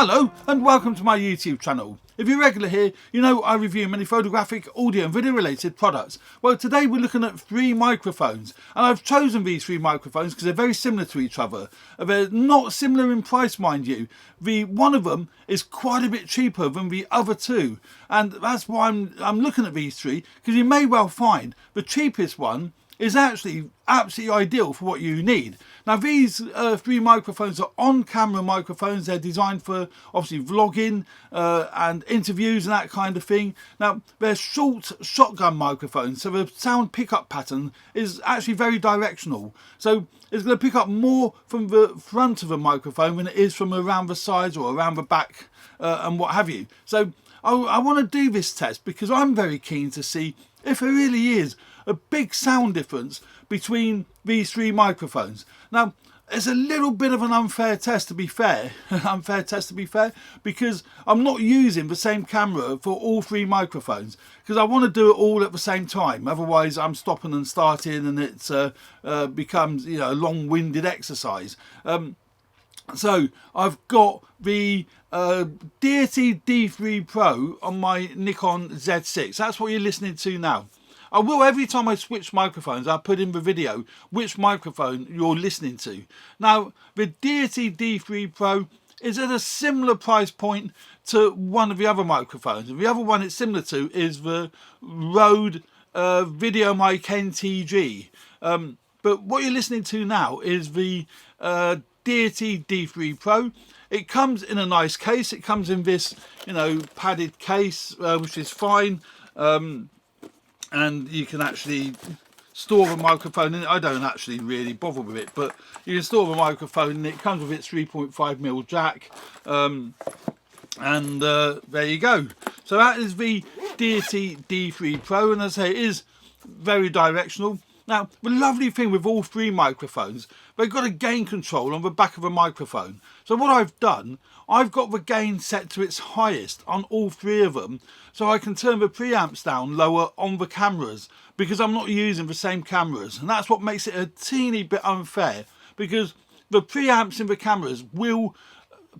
Hello and welcome to my YouTube channel. If you're regular here, you know I review many photographic, audio and video related products. Well, today we're looking at 3 microphones, and I've chosen these 3 microphones because they're very similar to each other. They're not similar in price, mind you. One of them is quite a bit cheaper than the other 2, and that's why I'm looking at these 3, because you may well find the cheapest one is actually absolutely ideal for what you need. Now these 3 microphones are on-camera microphones. They're designed for obviously vlogging and interviews and that kind of thing. Now they're short shotgun microphones, so the sound pickup pattern is actually very directional. So it's going to pick up more from the front of the microphone than it is from around the sides or around the back and what have you. So I want to do this test because I'm very keen to see if there really is a big sound difference between these 3 microphones. Now, it's a little bit of an unfair test to be fair, because I'm not using the same camera for all 3 microphones, because I want to do it all at the same time. Otherwise, I'm stopping and starting, and it becomes, you know, a long-winded exercise. So I've got the Deity D3 Pro on my Nikon Z6. That's what you're listening to now. I will, every time I switch microphones, I'll put in the video which microphone you're listening to. Now, the Deity D3 Pro is at a similar price point to one of the other microphones. And the other one it's similar to is the Rode VideoMic NTG. But what you're listening to now is the Deity D3 Pro. It comes in a nice case. It comes in this, you know, padded case, which is fine. And you can actually store the microphone in it. I don't actually really bother with it, but you can store the microphone in it. It comes with its 3.5mm jack. And there you go. So that is the Deity D3 Pro, and as I say, it is very directional. Now, the lovely thing with all 3 microphones, they've got a gain control on the back of a microphone. So what I've done, I've got the gain set to its highest on all 3 of them, so I can turn the preamps down lower on the cameras, because I'm not using the same cameras. And that's what makes it a teeny bit unfair, because the preamps in the cameras will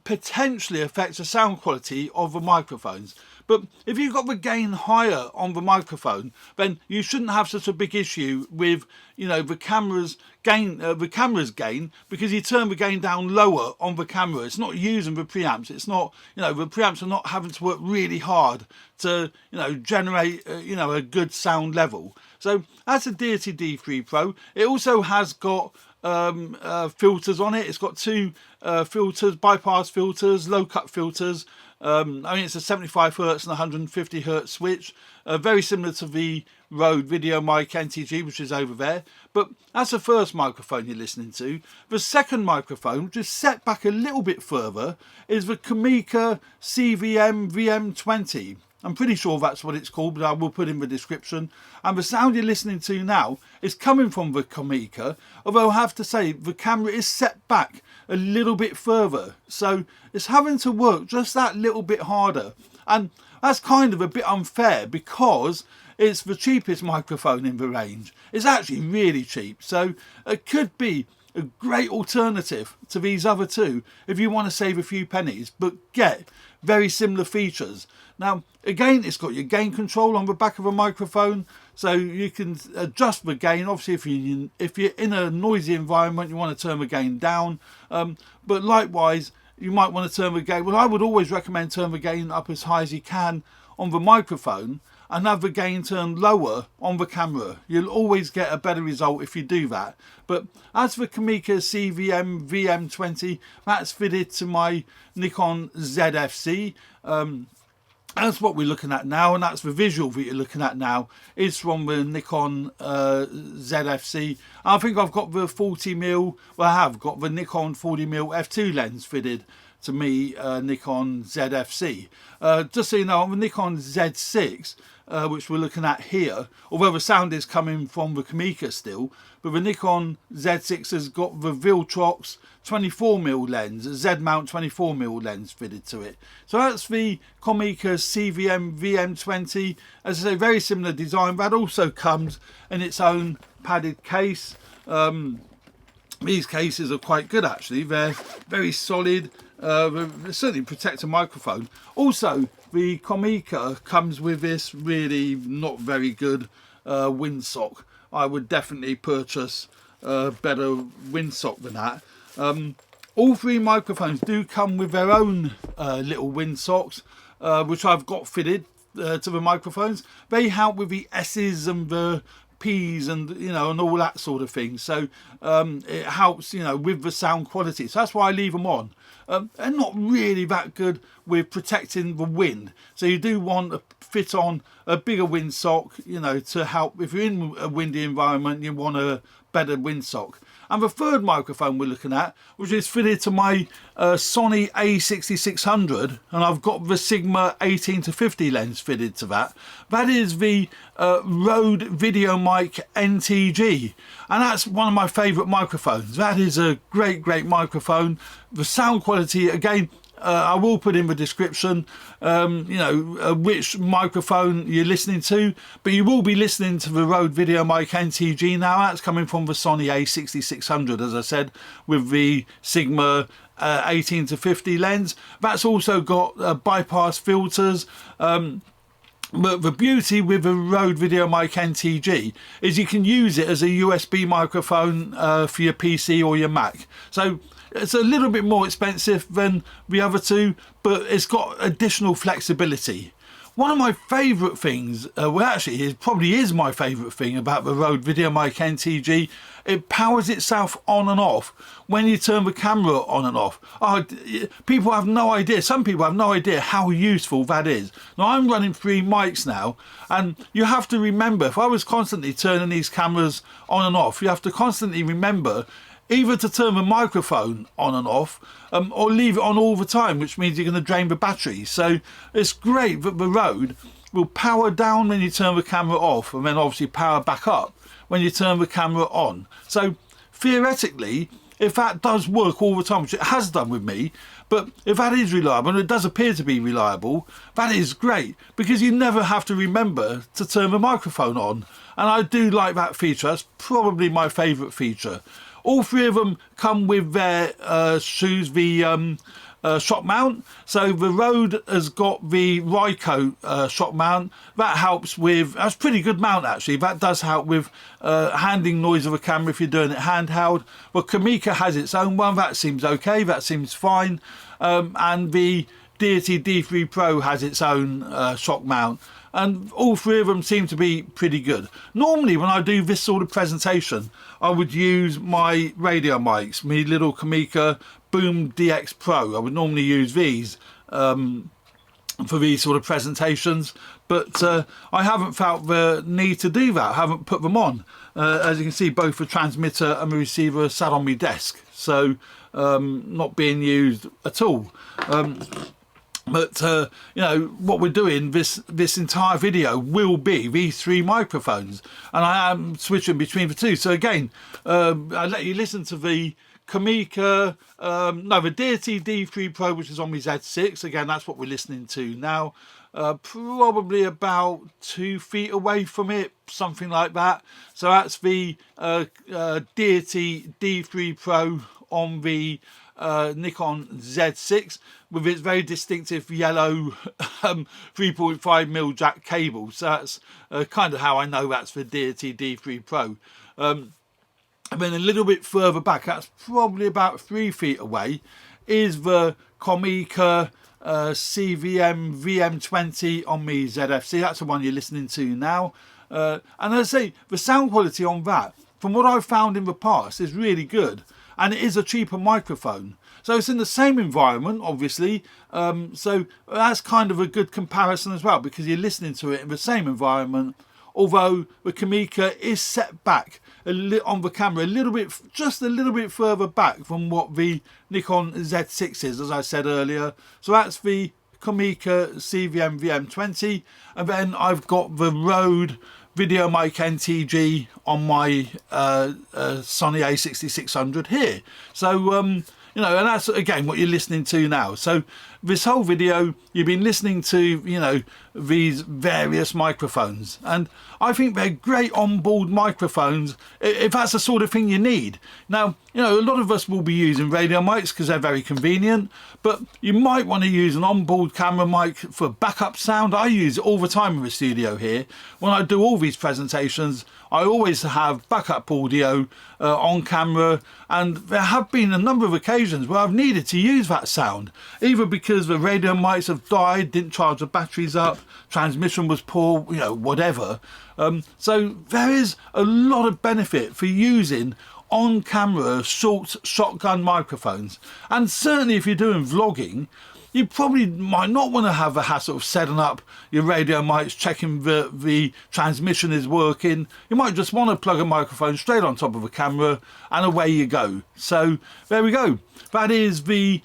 potentially affect the sound quality of the microphones. But if you've got the gain higher on the microphone, then you shouldn't have such a big issue with, you know, the camera's gain, because you turn the gain down lower on the camera. It's not using the preamps. It's not, you know, the preamps are not having to work really hard to, you know, generate, you know, a good sound level. So that's a Deity D3 Pro. It also has got filters on it. It's got 2 filters, bypass filters, low cut filters. I mean, it's a 75Hz and 150Hz switch, very similar to the Rode VideoMic NTG, which is over there. But that's the first microphone you're listening to. The second microphone, which is set back a little bit further, is the Comica CVM VM20. I'm pretty sure that's what it's called, but I will put in the description. And the sound you're listening to now is coming from the Comica, although I have to say the camera is set back a little bit further, so it's having to work just that little bit harder. And that's kind of a bit unfair, because it's the cheapest microphone in the range. It's actually really cheap, so it could be a great alternative to these other 2 if you want to save a few pennies but get very similar features. Now again, it's got your gain control on the back of a microphone, so you can adjust the gain. Obviously if you're in a noisy environment, you want to turn the gain down, but likewise you might want to turn the gain, well, I would always recommend turn the gain up as high as you can on the microphone and have the gain turned lower on the camera. You'll always get a better result if you do that. But as for Comica CVM VM20, that's fitted to my Nikon ZFC. That's what we're looking at now, and that's the visual that you're looking at now is from the Nikon ZFC. I think I've got the 40mm, well, I have got the Nikon 40mm f2 lens fitted to me Nikon ZFC. Just so you know, on the Nikon Z6, which we're looking at here, although the sound is coming from the Comica still, but the Nikon Z6 has got the Viltrox 24mm lens, a Z-mount 24mm lens fitted to it. So that's the Comica CVM VM20. As I say, very similar design. That also comes in its own padded case. These cases are quite good actually. They're very solid. certainly protect a microphone. Also, the Comica comes with this really not very good windsock. I would definitely purchase a better windsock than that. All three microphones do come with their own little windsocks, which I've got fitted to the microphones. They help with the S's and the P's and and all that sort of thing. So it helps with the sound quality. So that's why I leave them on. They're not really that good with protecting the wind. So you do want to fit on a bigger windsock, to help. If you're in a windy environment, you want a better windsock. And the third microphone we're looking at, which is fitted to my Sony A6600, and I've got the Sigma 18-50 lens fitted to that. That is the Rode VideoMic NTG, and that's one of my favourite microphones. That is a great microphone. The sound quality, again, I will put in the description, which microphone you're listening to, but you will be listening to the Rode VideoMic NTG now. That's coming from the Sony A6600, as I said, with the Sigma 18-50 lens. That's also got bypass filters. But the beauty with the Rode VideoMic NTG is you can use it as a USB microphone for your PC or your Mac. So it's a little bit more expensive than the other two, but it's got additional flexibility. One of my favourite things, it probably is my favourite thing about the Rode VideoMic NTG, it powers itself on and off when you turn the camera on and off. People have no idea, some people have no idea how useful that is. Now I'm running 3 mics now, and you have to remember, if I was constantly turning these cameras on and off, you have to constantly remember either to turn the microphone on and off or leave it on all the time, which means you're going to drain the battery. So it's great that the Rode will power down when you turn the camera off, and then obviously power back up when you turn the camera on. So theoretically, if that does work all the time, which it has done with me, but if that is reliable, and it does appear to be reliable, that is great, because you never have to remember to turn the microphone on. And I do like that feature. That's probably my favourite feature. All 3 of them come with their shoes, the shock mount. So the Rode has got the Ryko shock mount. That helps with, that's a pretty good mount actually. That does help with handling noise of a camera if you're doing it handheld. Well, Comica has its own one. That seems okay. That seems fine. And the Deity D3 Pro has its own shock mount. And all 3 of them seem to be pretty good. Normally when I do this sort of presentation, I would use my radio mics, my little Comica Boom DX Pro. I would normally use these for these sort of presentations, but I haven't felt the need to do that. I haven't put them on. As you can see, both the transmitter and the receiver are sat on my desk, so not being used at all. But what we're doing, this entire video will be these 3 microphones, and I am switching between the 2. So again, I'll let you listen to the Comica, the Deity D3 Pro, which is on my Z6. Again, that's what we're listening to now. Probably about 2 feet away from it, something like that. So that's the Deity D3 Pro on the Nikon Z6 with its very distinctive yellow 3.5mm jack cable. So that's kind of how I know that's the Deity D3 Pro. And then a little bit further back, that's probably about 3 feet away, is the Comica CVM VM20 on me ZFC. That's the one you're listening to now. And as I say, the sound quality on that, from what I've found in the past, is really good. And it is a cheaper microphone. So it's in the same environment, obviously. So that's kind of a good comparison as well, because you're listening to it in the same environment. Although the Comica is set back on the camera just a little bit further back from what the Nikon Z6 is, as I said earlier. So that's the Comica CVM VM20, and then I've got the Rode VideoMic NTG on my Sony A6600 here. So and that's again what you're listening to now. So this whole video you've been listening to, you know, these various microphones, and I think they're great onboard microphones if that's the sort of thing you need. Now, you know, a lot of us will be using radio mics because they're very convenient, but you might want to use an onboard camera mic for backup sound. I use it all the time in the studio here. When I do all these presentations, I always have backup audio on camera, and there have been a number of occasions where I've needed to use that sound, either because the radio mics have died, didn't charge the batteries up, transmission was poor, you know, whatever. So there is a lot of benefit for using on camera short shotgun microphones, and certainly if you're doing vlogging, you probably might not want to have the hassle of setting up your radio mics, checking the transmission is working. You might just want to plug a microphone straight on top of a camera and away you go. So there we go. That is the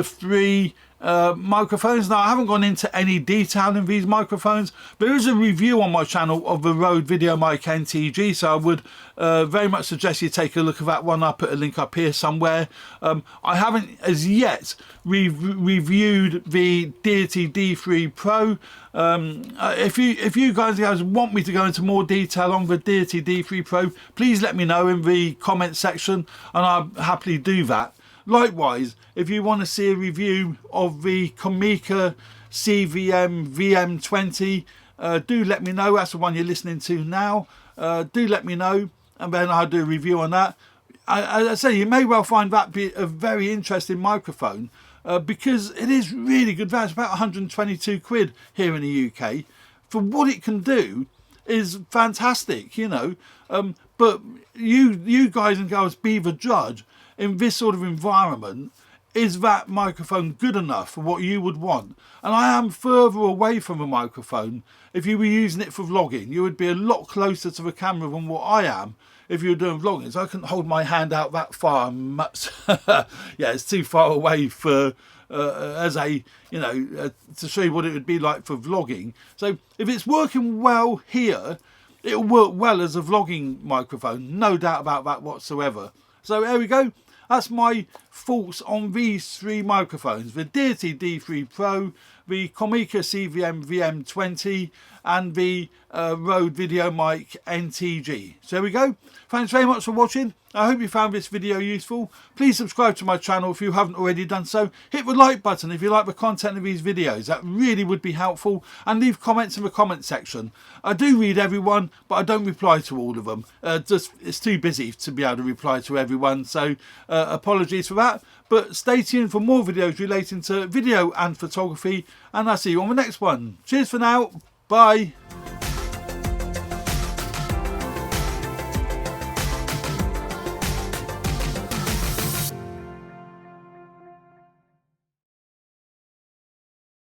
three microphones. Now, I haven't gone into any detail in these microphones. There is a review on my channel of the Rode VideoMic NTG, so I would very much suggest you take a look at that one. I'll put a link up here somewhere. I haven't as yet reviewed the Deity D3 Pro. If you guys want me to go into more detail on the Deity D3 Pro, please let me know in the comment section and I'll happily do that. Likewise, if you want to see a review of the Comica CVM VM20, do let me know. That's the one you're listening to now. Do let me know, and then I'll do a review on that. As I say, you may well find that be a very interesting microphone because it is really good value. It's about 122 quid here in the UK. For what it can do is fantastic, you know. But you guys and girls be the judge. In this sort of environment, is that microphone good enough for what you would want? And I am further away from a microphone. If you were using it for vlogging, you would be a lot closer to the camera than what I am if you were doing vlogging. So I couldn't hold my hand out that far much. Yeah, it's too far away for as a, you know, to show you what it would be like for vlogging. So if it's working well here, it'll work well as a vlogging microphone, no doubt about that whatsoever. So there we go. That's my thoughts on these three microphones: the Deity D3 Pro, the Comica CVM VM20, and the Rode VideoMic NTG. So there we go. Thanks very much for watching. I hope you found this video useful. Please subscribe to my channel if you haven't already done so. Hit the like button if you like the content of these videos. That really would be helpful. And leave comments in the comment section. I do read everyone, but I don't reply to all of them. It's too busy to be able to reply to everyone. So apologies for that. But stay tuned for more videos relating to video and photography. And I'll see you on the next one. Cheers for now. Bye.